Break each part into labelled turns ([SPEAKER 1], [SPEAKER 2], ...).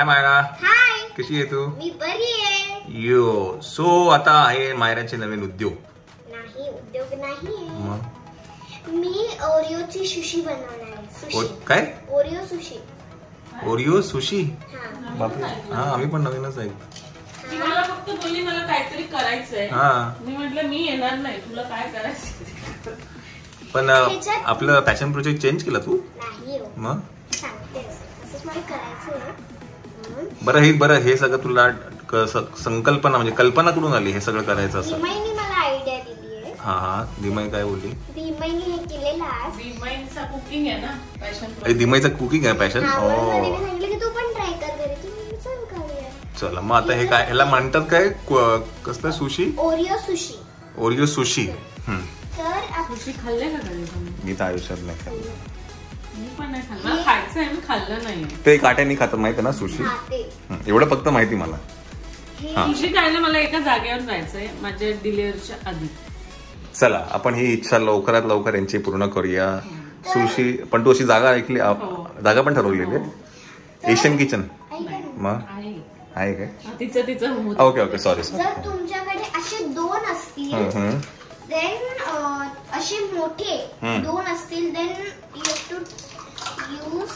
[SPEAKER 1] मायरा,
[SPEAKER 2] हाय.
[SPEAKER 1] कशी आहे तू?
[SPEAKER 2] मी बरी आहे.
[SPEAKER 1] यो सो आता आहे मायराचे नवीन उद्योग.
[SPEAKER 2] नाही, उद्योग नाहीये.
[SPEAKER 1] मग
[SPEAKER 2] मी ओरिओची सुशी बनवणार आहे. सुशी.
[SPEAKER 1] काय?
[SPEAKER 2] Oreo sushi.
[SPEAKER 1] Oreo sushi?
[SPEAKER 2] हा.
[SPEAKER 1] बापरे, हा आम्ही पण नवीनच आहे.
[SPEAKER 3] ती मला फक्त बोलली मला काहीतरी करायचंय. मी म्हटलं मी येणार नाही, तुला काय करायचं.
[SPEAKER 1] पण आपलं पॅशन प्रोजेक्ट चेंज केला तू?
[SPEAKER 2] नाही हो.
[SPEAKER 1] मग
[SPEAKER 2] सांगतेस, असंच मला करायचंय.
[SPEAKER 1] बरं हे सगळं तुला संकल्पना म्हणजे कल्पना कुठून आली हे सगळं करायचं असं?
[SPEAKER 2] भीमाईने मला आयडिया दिली आहे.
[SPEAKER 1] हा दिमाई काय बोलली?
[SPEAKER 2] भीमाईने हे केलेलं आज.
[SPEAKER 3] भीमाईचा कुकिंग आहे ना पॅशन.
[SPEAKER 1] अरे दिमाईचं कुकिंग आहे पॅशन?
[SPEAKER 2] सांगितलं की तू पण ट्राय कर घरी. तू चल करूया.
[SPEAKER 1] चला मग आता हे काय ह्याला म्हणतात काय? कसलं sushi?
[SPEAKER 2] Oreo sushi.
[SPEAKER 1] Oreo sushi.
[SPEAKER 2] तर
[SPEAKER 3] सुशी खाल्ले का कधी तुम्ही?
[SPEAKER 1] मी तर आयुष्यात नाही खाल्लं.
[SPEAKER 3] मी पण नाही खाल्लं. मला खायचंय, मी खाल्लं नाही.
[SPEAKER 1] ते काट्याने खातात माहिती ना सुशी? एवढं फक्त माहिती मला.
[SPEAKER 3] सुशी खायला मला एका जागेवर जायचंय माझ्या डिलिव्हरीच्या आधी.
[SPEAKER 1] चला आपण ही इच्छा लवकरात लवकर यांची पूर्ण करूया. सुशी पण तू अशी जागा ऐकली? जागा पण ठरवलेली आहे? Asian kitchen? मग आहे काय?
[SPEAKER 3] तिचं
[SPEAKER 1] ओके सॉरी.
[SPEAKER 2] जर तुमच्याकडे असे दोन असतील देन असे मोठे दोन असतील then you have to use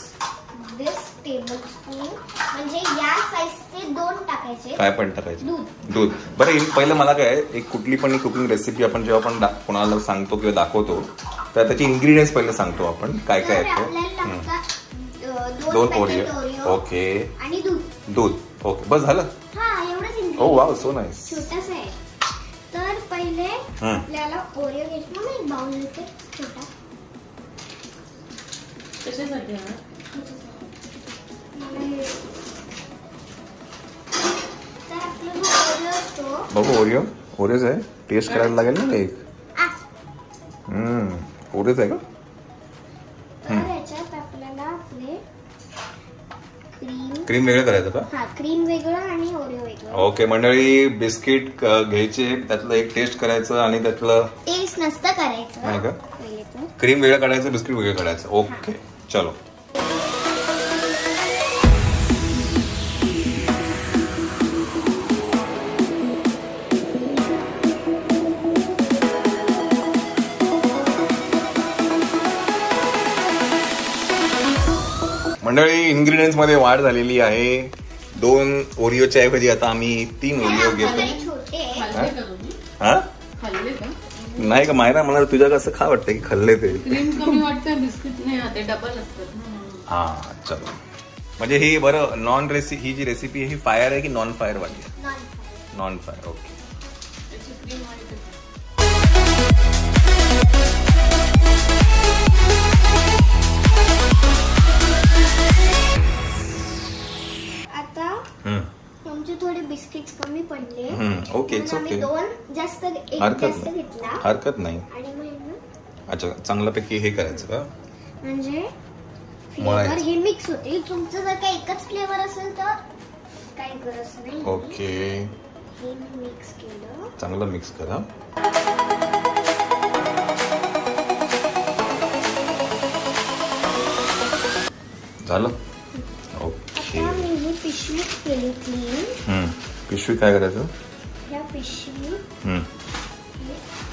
[SPEAKER 2] this tablespoon. म्हणजे या साईजचे दोन टाकायचे.
[SPEAKER 1] काय पण टाकायचे? दूध. बरं पहिलं मला काय एक कुठली पण कुकिंग रेसिपी आपण जेव्हा आपण कोणाला सांगतो किंवा दाखवतो तर त्याची इन्ग्रेडियंट्स पहिले सांगतो आपण काय काय आहे. 2 ओरिओ. ओके.
[SPEAKER 2] आणि
[SPEAKER 1] दूध. ओके बस झालं?
[SPEAKER 2] हा एवढंच.
[SPEAKER 1] ओ वाव सो नाईस.
[SPEAKER 2] छोटासा आहे. तर पहिले आपल्याला ओरिओ घ्यायचं. मग एक बाउल घेते छोटा.
[SPEAKER 3] कशासाठी?
[SPEAKER 2] तर आपला जो ओरिओ असतो
[SPEAKER 1] बघू ओरिओच आहे. टेस्ट करायला लागेल ना एक. ओरिओच आहे का?
[SPEAKER 2] तर याच्यात आपल्याला आपले
[SPEAKER 1] क्रीम वेगळं करायचं का?
[SPEAKER 2] हा क्रीम वेगळं आणि ओरिओ वेगळं.
[SPEAKER 1] ओके मंडळी बिस्किट घ्यायचे त्यातलं एक टेस्ट करायचं आणि त्यातलं
[SPEAKER 2] टेस्ट नसतं करायचं
[SPEAKER 1] नाही का?
[SPEAKER 2] पहिले तर
[SPEAKER 1] क्रीम वेगळं काढायचं बिस्किट वेगळं काढायचं. ओके चलो. मंडळी इंग्रेडियंट्स मध्ये वाढ झालेली आहे. 2 ओरिओच्या ऐवजी आता आम्ही 3 ओरिओ घेतो. नाही का मायरा मला तुझ्या कसं खा वाटतं की खाल्ले ते?
[SPEAKER 3] क्रीम कमी वाटतं बिस्किट नाही ते डबल असतात.
[SPEAKER 1] हा चलो. म्हणजे ही बरं ही जी रेसिपी आहे ही फायर आहे की नॉन फायर वाली आहे? Non fire. ओके.
[SPEAKER 2] तुमचे थोडे बिस्किट्स कमी पडले.
[SPEAKER 1] Okay it's okay.
[SPEAKER 2] 2 जास्त घेतला.
[SPEAKER 1] हरकत नाही.
[SPEAKER 2] आणि मग
[SPEAKER 1] अच्छा चांगल्यापैकी हे करायचं का?
[SPEAKER 2] म्हणजे फ्लेवर हे मिक्स होतील. तुमचं जर काही एकच फ्लेवर असेल तर काही गरज नाही.
[SPEAKER 1] ओके
[SPEAKER 2] हे मिक्स केलं.
[SPEAKER 1] चांगलं मिक्स करा. झालं. ओके.
[SPEAKER 2] मी ही पिशवी केली क्लीन.
[SPEAKER 1] पिशवी काय करायचं?
[SPEAKER 2] या पिशवी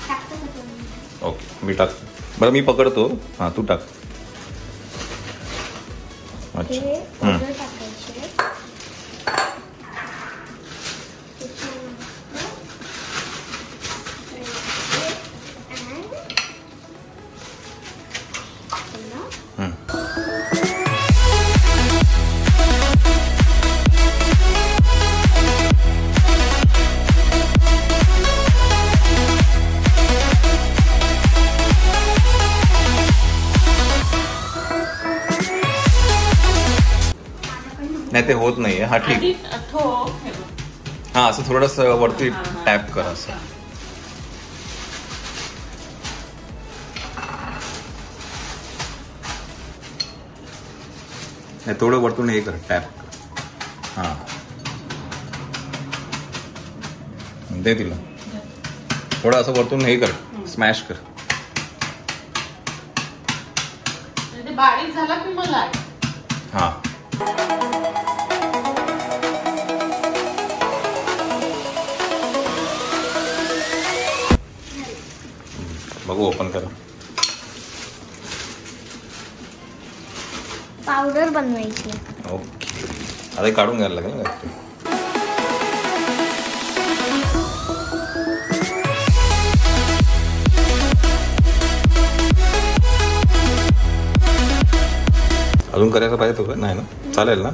[SPEAKER 2] टाकतो का तुम्ही?
[SPEAKER 1] ओके मी टाकतो. बरं मी पकडतो. हा तू टाक. अच्छा
[SPEAKER 2] टाकायचे.
[SPEAKER 1] नाही ते होत नाहीये. हा ठीक. हा असं थोडस वरती टॅप कर असं. नाही थोडं वरतून हे कर टॅप कर. हा दे तिला थोडं असं वरतून हे कर स्मॅश कर.
[SPEAKER 3] बारीक झाला की मला
[SPEAKER 1] हा बघू ओपन करा.
[SPEAKER 2] पावडर बनवायची.
[SPEAKER 1] ओके आता काढून घ्यायला लागेल ना. अजून करायचं पाहिजे तो का नाही ना. चालेल ना.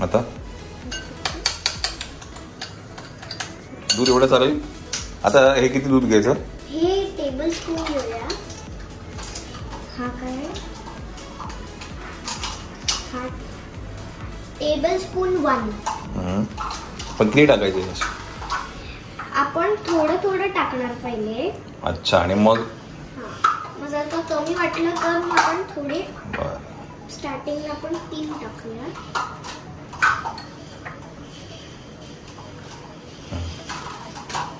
[SPEAKER 1] आता दूध एवढं चालेल. आता हे किती दूध घ्यायचं.
[SPEAKER 2] हे टेबल स्पून घेऊया. हा काय हा टेबल स्पून 1.
[SPEAKER 1] पण किती टाकायचे.
[SPEAKER 2] आपण थोडं थोडं टाकणार पहिले.
[SPEAKER 1] अच्छा आणि मग
[SPEAKER 2] मग जर का कमी वाटलं तर मग आपण थोडे स्टार्टिंगला आपण 3 टाकूया.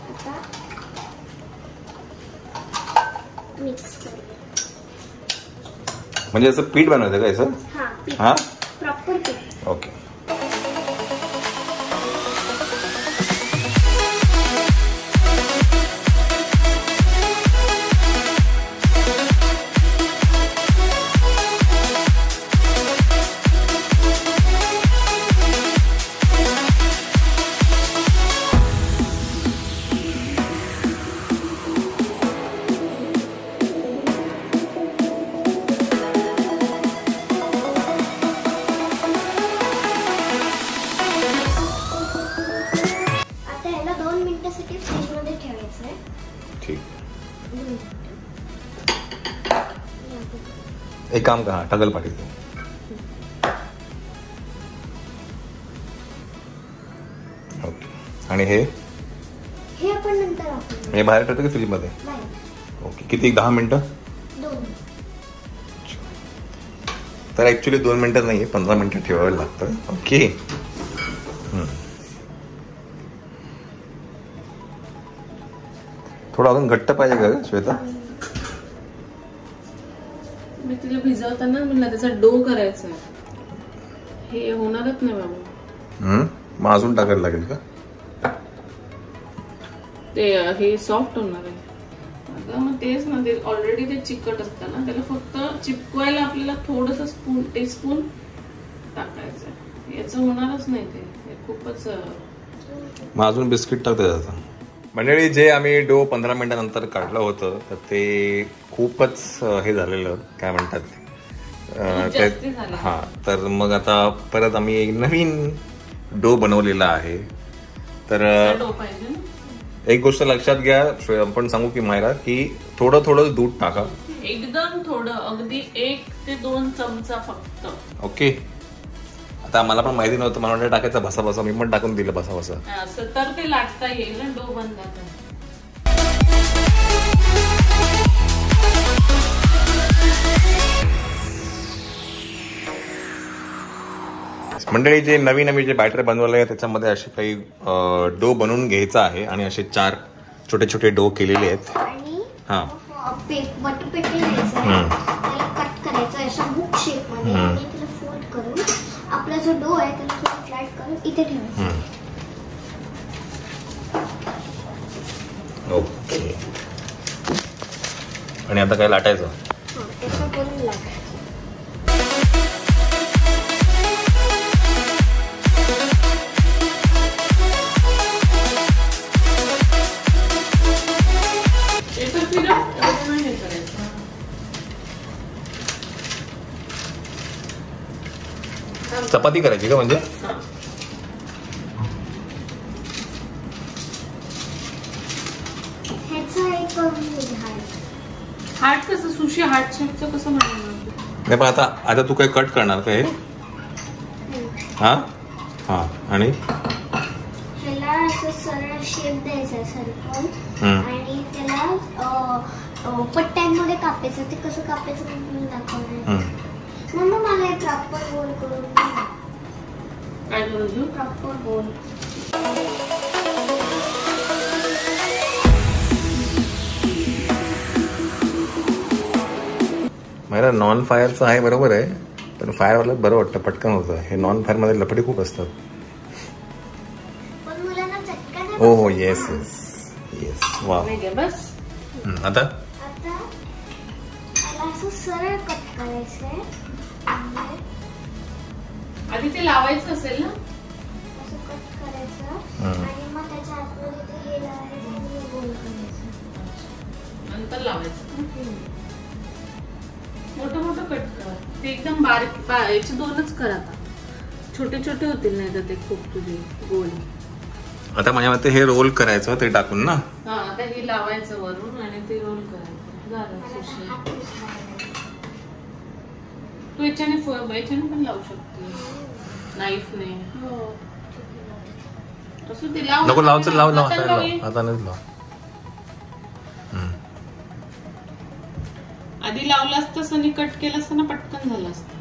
[SPEAKER 2] आता मिक्स करूया.
[SPEAKER 1] म्हणजे असं पीठ बनवायचं का याचं.
[SPEAKER 2] हा प्रॉपर पीठ.
[SPEAKER 1] ओके एक काम करा टगल पाठी. ओके आणि हे
[SPEAKER 2] आपण नंतर वापरू.
[SPEAKER 1] हे बाहेर ठेवतो की फ्रीज मध्ये. ओके किती 10 मिनिटं.
[SPEAKER 2] 2.
[SPEAKER 1] तर ऍक्च्युली 2 मिनिटं नाहीये 15 मिनिटं ठेवावं लागतं. ओके थोडं अजून घट्ट पाहिजे का श्वेता.
[SPEAKER 3] मी तिला भिजवताना म्हणलं त्याचा डो करायचा. हे होणारच नाही बाबा.
[SPEAKER 1] मग अजून टाकायला लागेल का.
[SPEAKER 3] ते हे सॉफ्ट होणार आहे. अगं मग तेच ना ते ऑलरेडी ते चिकट असतं ना. त्याला फक्त चिपकवायला आपल्याला थोडस स्पून टीस्पून टाकायचं. याचं होणारच नाही ते खूपच.
[SPEAKER 1] मग अजून बिस्किट टाकता जातं. मंडळी जे आम्ही डो 15 मिनिटानंतर काढलं होतं तर ते खूपच हे झालेलं काय म्हणतात. हा तर मग आता परत आम्ही एक नवीन डो बनवलेला आहे. तर एक गोष्ट लक्षात घ्या. आपण सांगू की मायरा की थोडं थोडं दूध टाका.
[SPEAKER 3] एकदम थोडं अगदी 1 ते 2 चमचा फक्त.
[SPEAKER 1] ओके आता मला पण माहिती नव्हतं. मला वाटतं टाकायचं भसा भसा. मी पण टाकून दिलं भसा भसा.
[SPEAKER 3] असं तर ते लाटता येईल ना डो बनला.
[SPEAKER 1] मंडळी जे नवीन आम्ही जे बॅटर बनवलं आहे त्याच्यामध्ये असे काही डो बनवून घ्यायचा आहे आणि असे 4 छोटे छोटे डो केलेले आहेत.
[SPEAKER 2] हा बटर पेपर घ्यायचा आहे. त्याला कट करायचं अशा बुक शेप मध्ये आणि त्याला फोल्ड करून आपला जो डो आहे त्याला थोडं फ्लॅट करून इथे ठेवायचं.
[SPEAKER 1] ओके आणि आता काय लाटायचं.
[SPEAKER 2] त्याचं करून लाटायचं.
[SPEAKER 1] चपाती करायची का म्हणजे.
[SPEAKER 3] हार्ट कसं सुशी हार्ट शेपचं कसं म्हणणार.
[SPEAKER 1] नाही पण आता तू काय कट करणार का हे. हा हा आणि
[SPEAKER 2] त्याला असं सरळ शेप द्यायचा सर्कल आणि त्याला पट्ट्यांमध्ये कापायचं. ते कसं कापायचं म्हणून दाखवणार. मग मला हे प्रॉपर गोल करून
[SPEAKER 3] काय करू.
[SPEAKER 2] प्रॉपर गोल.
[SPEAKER 1] मला नॉन फायरचं आहे बरोबर आहे पण फायरवाला बरं वाटतं पटकन होतं. हे नॉन फायर मध्ये लफडी खूप असतात.
[SPEAKER 2] पण मुलांना चटका.
[SPEAKER 1] हो येस येस येस वा.
[SPEAKER 3] बस
[SPEAKER 1] आता
[SPEAKER 2] असं सरळ कट करायचंय.
[SPEAKER 3] आधी ते लावायचं असेल ना,
[SPEAKER 2] असं कट करायचं आणि मग त्याच्या आतमध्ये ते हे लावायचं आणि गोल करायचं.
[SPEAKER 3] नंतर लावायचं. मोठं मोठं कट कर. ते एकदम बारीक याचे 2च कर आता. छोटे छोटे होतील नाही तर ते खूप तुझे गोल.
[SPEAKER 1] आता माझ्या मते हे रोल करायचं ते टाकून ना.
[SPEAKER 3] हा, आता हे लावायचं वरून आणि ते रोल करायचं. झालं सुशी. तू याच्याने पण लावू शकते नाईफने. तसं ते लाव.
[SPEAKER 1] नको लावचं लाव आता नाही लाव.
[SPEAKER 3] आधी लावलं असतं आणि कट केलं असतं ना, पटकन झालं असतं.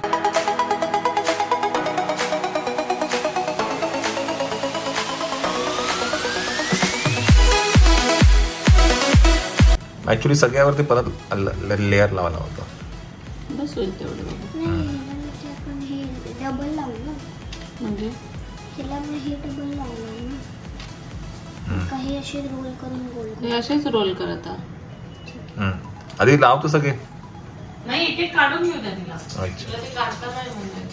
[SPEAKER 1] ऍक्च्युली सगळ्यावरती परत लेअर लावायला होता.
[SPEAKER 3] बस होईल तेवढं.
[SPEAKER 2] आपण हे डबल लावलं
[SPEAKER 3] म्हणजे
[SPEAKER 2] त्याला मग हे डबल लावलं ना, काही असे रोल करून गोल.
[SPEAKER 3] हे असेच रोल कर आता.
[SPEAKER 1] आधी लावतो सगळे.
[SPEAKER 3] नाही, एक एक काढून घेऊ द्या तिला.
[SPEAKER 1] अच्छा.
[SPEAKER 3] ते काढता नाही म्हणजे.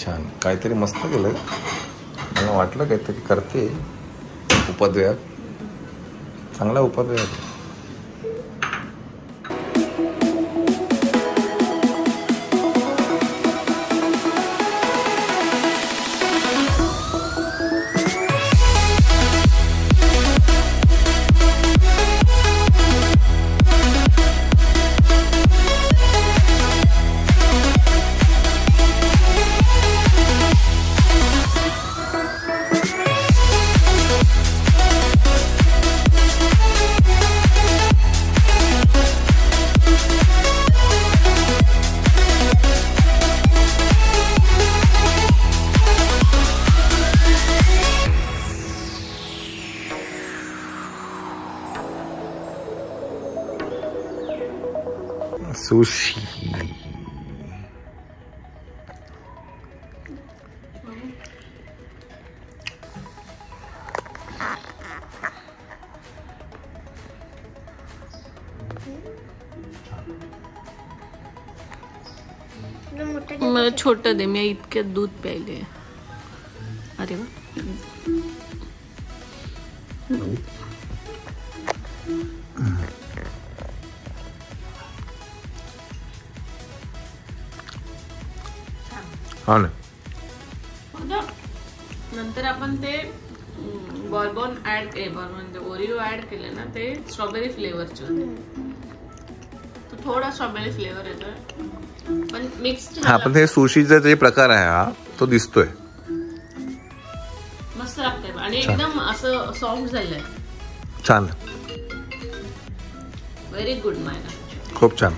[SPEAKER 1] छान, काहीतरी मस्त केलंय. मला वाटलं काहीतरी करते उपद्व्याप. चांगला उपद्व्याप. सुशी.
[SPEAKER 3] मला छोटं दे, मी इतक्यात दूध प्यायले. अरे वा.
[SPEAKER 1] हा ना.
[SPEAKER 3] नंतर आपण ते बॉर्बन म्हणजे ओरिओ ऍड केले ना, ते स्ट्रॉबेरी फ्लेवरचे होते. तो थोडा स्ट्रॉबेरी फ्लेवर येतोय पण मिक्स.
[SPEAKER 1] हा, पण ते सुशीचा जे प्रकार आहे हा तो दिसतोय.
[SPEAKER 3] मस्त लागतंय आणि एकदम असं सॉफ्ट झालंय.
[SPEAKER 1] छान.
[SPEAKER 3] व्हेरी गुड मायना.
[SPEAKER 1] खूप छान.